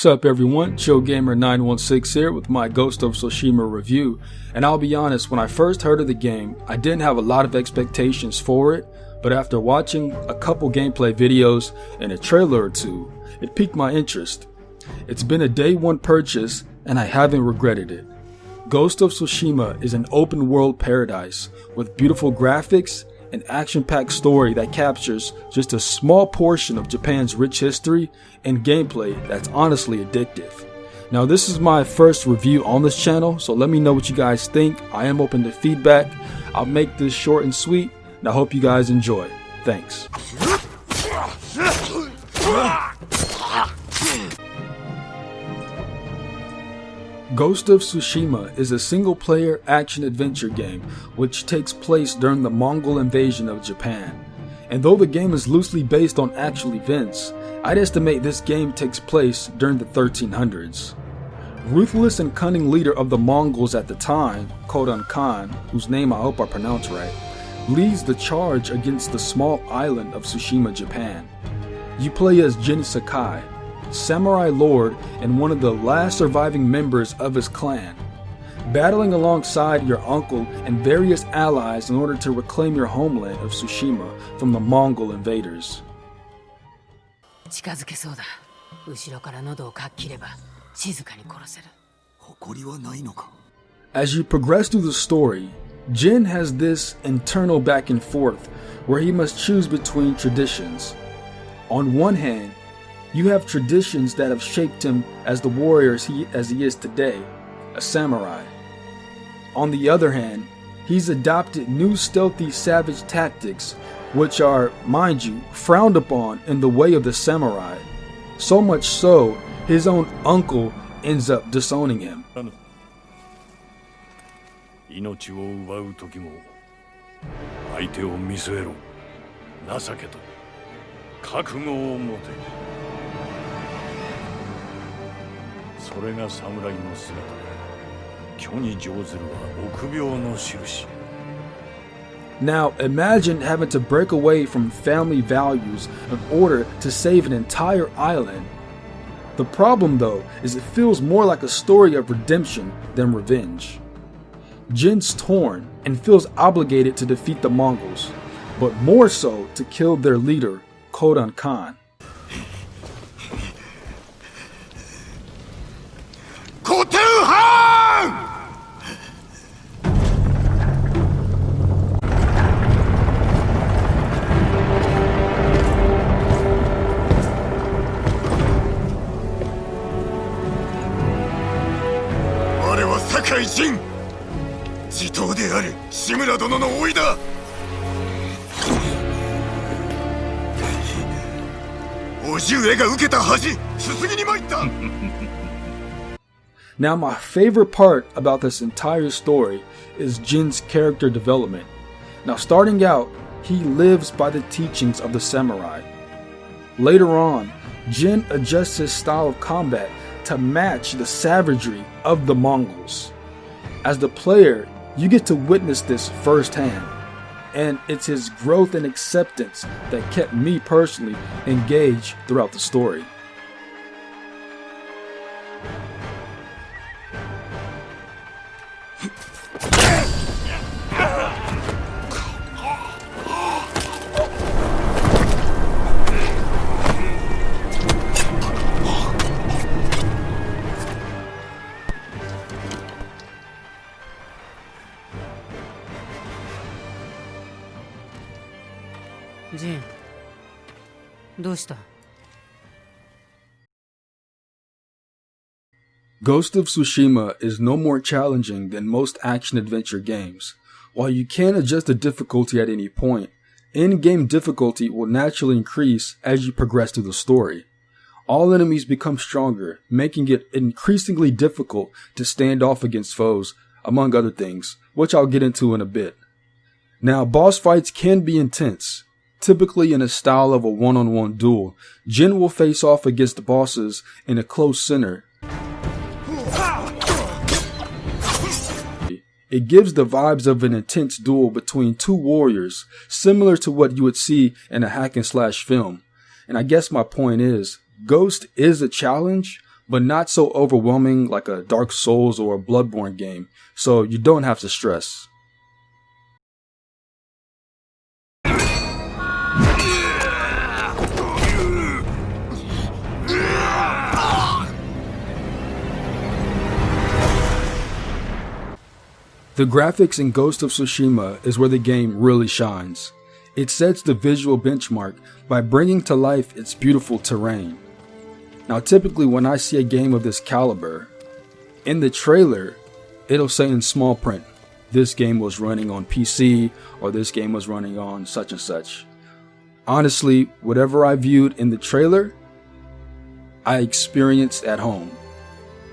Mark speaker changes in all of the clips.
Speaker 1: Sup everyone, ChillGamer916 here with my Ghost of Tsushima review, and I'll be honest, when I first heard of the game, I didn't have a lot of expectations for it, but after watching a couple gameplay videos and a trailer or two, it piqued my interest. It's been a day one purchase, and I haven't regretted it. Ghost of Tsushima is an open world paradise with beautiful graphics, an action-packed story that captures just a small portion of Japan's rich history and gameplay that's honestly addictive. Now this is my first review on this channel, so let me know what you guys think. I am open to feedback. I'll make this short and sweet, and I hope you guys enjoy. Thanks. Ghost of Tsushima is a single-player action-adventure game which takes place during the Mongol invasion of Japan. And though the game is loosely based on actual events, I'd estimate this game takes place during the 1300s. Ruthless and cunning leader of the Mongols at the time, Kodan Khan, whose name I hope I pronounced right, leads the charge against the small island of Tsushima, Japan. You play as Jin Sakai, samurai lord and one of the last surviving members of his clan, battling alongside your uncle and various allies in order to reclaim your homeland of Tsushima from the Mongol invaders. As you progress through the story, Jin has this internal back and forth where he must choose between traditions. On one hand, you have traditions that have shaped him as the warrior as he is today, a samurai. On the other hand, he's adopted new stealthy savage tactics which are, mind you, frowned upon in the way of the samurai. So much so, his own uncle ends up disowning him. Now imagine having to break away from family values in order to save an entire island. The problem though is it feels more like a story of redemption than revenge. Jin's torn and feels obligated to defeat the Mongols, but more so to kill their leader, Kodan Khan. Now my favorite part about this entire story is Jin's character development. Now starting out, he lives by the teachings of the samurai. Later on, Jin adjusts his style of combat to match the savagery of the Mongols. As the player, you get to witness this firsthand, and it's his growth and acceptance that kept me personally engaged throughout the story.
Speaker 2: Jin, どうした?
Speaker 1: Ghost of Tsushima is no more challenging than most action-adventure games. While you can adjust the difficulty at any point, in-game difficulty will naturally increase as you progress through the story. All enemies become stronger, making it increasingly difficult to stand off against foes, among other things, which I'll get into in a bit. Now, boss fights can be intense. Typically in a style of a one-on-one duel, Jin will face off against bosses in a close center. It gives the vibes of an intense duel between two warriors, similar to what you would see in a hack and slash film. And I guess my point is, Ghost is a challenge, but not so overwhelming like a Dark Souls or a Bloodborne game, so you don't have to stress. The graphics in Ghost of Tsushima is where the game really shines. It sets the visual benchmark by bringing to life its beautiful terrain. Now typically when I see a game of this caliber, in the trailer, it'll say in small print, this game was running on PC or this game was running on such and such. Honestly, whatever I viewed in the trailer, I experienced at home.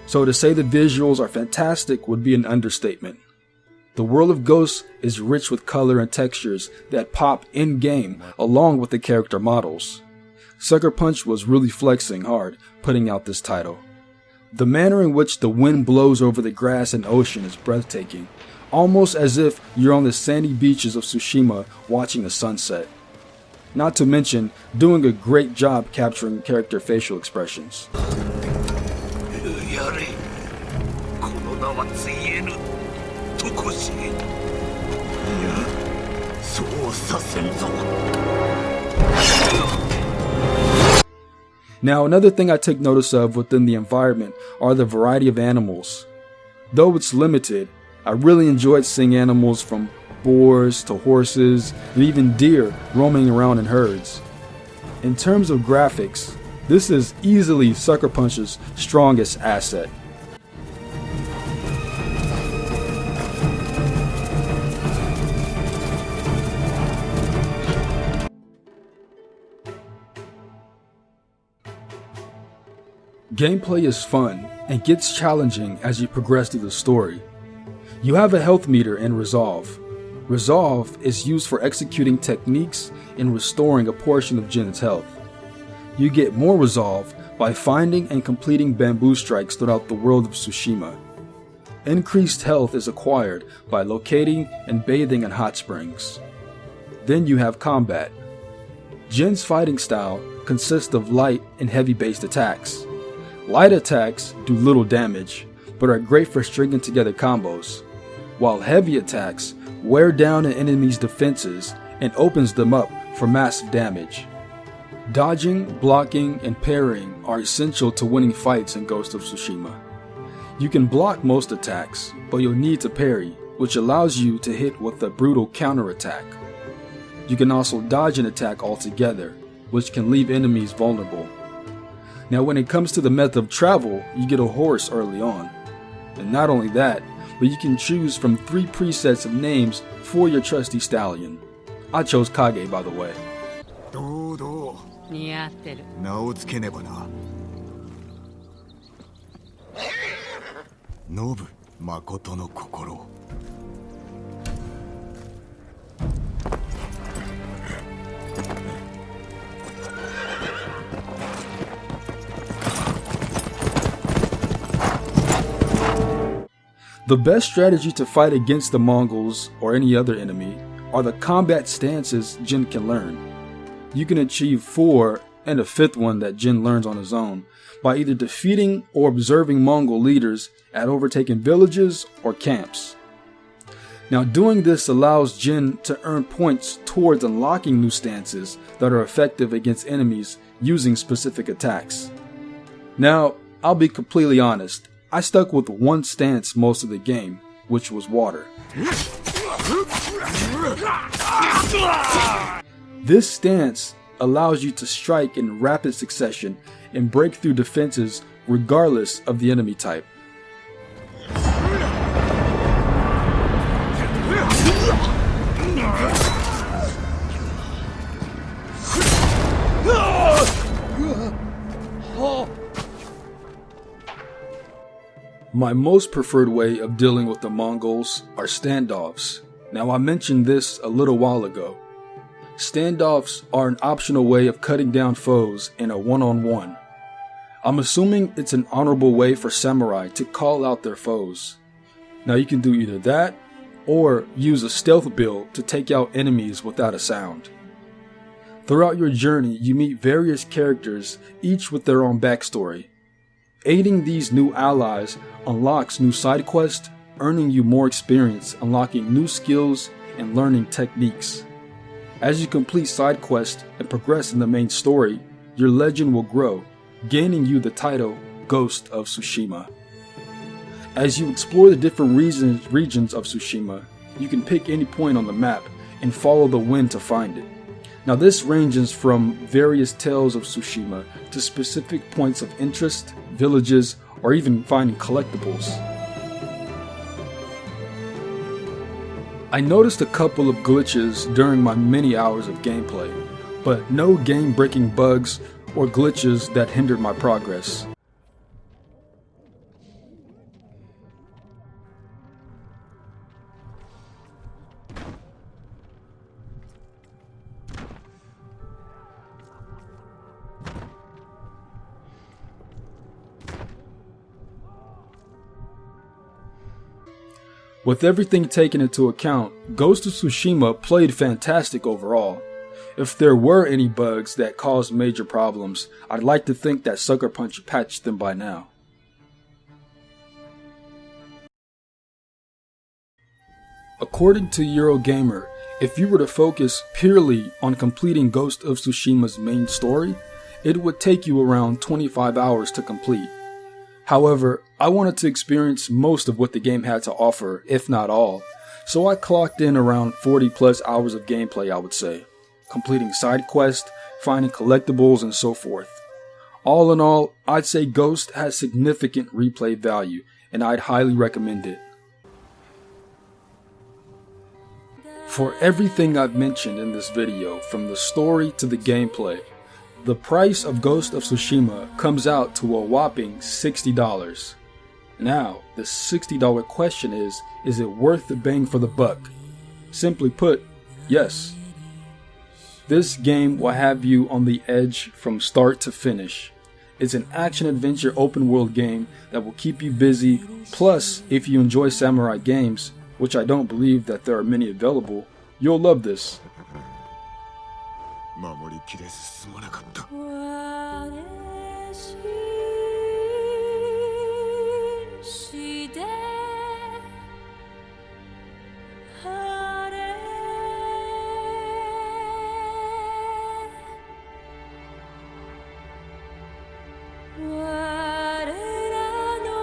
Speaker 1: So to say the visuals are fantastic would be an understatement. The world of Ghosts is rich with color and textures that pop in-game along with the character models. Sucker Punch was really flexing hard putting out this title. The manner in which the wind blows over the grass and ocean is breathtaking, almost as if you're on the sandy beaches of Tsushima watching the sunset. Not to mention doing a great job capturing character facial expressions. Now another thing I took notice of within the environment are the variety of animals. Though it's limited, I really enjoyed seeing animals from boars to horses and even deer roaming around in herds. In terms of graphics, this is easily Sucker Punch's strongest asset. Gameplay is fun and gets challenging as you progress through the story. You have a health meter in Resolve. Resolve is used for executing techniques and restoring a portion of Jin's health. You get more Resolve by finding and completing bamboo strikes throughout the world of Tsushima. Increased health is acquired by locating and bathing in hot springs. Then you have combat. Jin's fighting style consists of light and heavy based attacks. Light attacks do little damage, but are great for stringing together combos, while heavy attacks wear down an enemy's defenses and opens them up for massive damage. Dodging, blocking, and parrying are essential to winning fights in Ghost of Tsushima. You can block most attacks, but you'll need to parry, which allows you to hit with a brutal counterattack. You can also dodge an attack altogether, which can leave enemies vulnerable. Now when it comes to the method of travel, you get a horse early on. And not only that, but you can choose from 3 presets of names for your trusty stallion. I chose Kage, by the way.
Speaker 2: 似合ってる。
Speaker 3: 名をつけねばな。ノブ、誠の心。
Speaker 1: The best strategy to fight against the Mongols or any other enemy are the combat stances Jin can learn. You can achieve 4 and a 5th one that Jin learns on his own by either defeating or observing Mongol leaders at overtaken villages or camps. Now doing this allows Jin to earn points towards unlocking new stances that are effective against enemies using specific attacks. Now, I'll be completely honest, I stuck with one stance most of the game, which was water. This stance allows you to strike in rapid succession and break through defenses regardless of the enemy type. My most preferred way of dealing with the Mongols are standoffs. Now I mentioned this a little while ago. Standoffs are an optional way of cutting down foes in a one-on-one. I'm assuming it's an honorable way for samurai to call out their foes. Now you can do either that, or use a stealth build to take out enemies without a sound. Throughout your journey, you meet various characters, each with their own backstory. Aiding these new allies unlocks new side quests, earning you more experience, unlocking new skills, and learning techniques. As you complete side quests and progress in the main story, your legend will grow, gaining you the title Ghost of Tsushima. As you explore the different regions of Tsushima, you can pick any point on the map and follow the wind to find it. Now this ranges from various tales of Tsushima to specific points of interest, villages, or even finding collectibles. I noticed a couple of glitches during my many hours of gameplay, but no game-breaking bugs or glitches that hindered my progress. With everything taken into account, Ghost of Tsushima played fantastic overall. If there were any bugs that caused major problems, I'd like to think that Sucker Punch patched them by now. According to Eurogamer, if you were to focus purely on completing Ghost of Tsushima's main story, it would take you around 25 hours to complete. However, I wanted to experience most of what the game had to offer, if not all, so I clocked in around 40 plus hours of gameplay, I would say, completing side quests, finding collectibles, and so forth. All in all, I'd say Ghost has significant replay value, and I'd highly recommend it. For everything I've mentioned in this video, from the story to the gameplay, the price of Ghost of Tsushima comes out to a whopping $60. Now, the $60 question is it worth the bang for the buck? Simply put, yes. This game will have you on the edge from start to finish. It's an action-adventure open-world game that will keep you busy, plus, if you enjoy samurai games, which I don't believe that there are many available, you'll love this.
Speaker 3: 守りきれず進まなかった。
Speaker 4: 我らの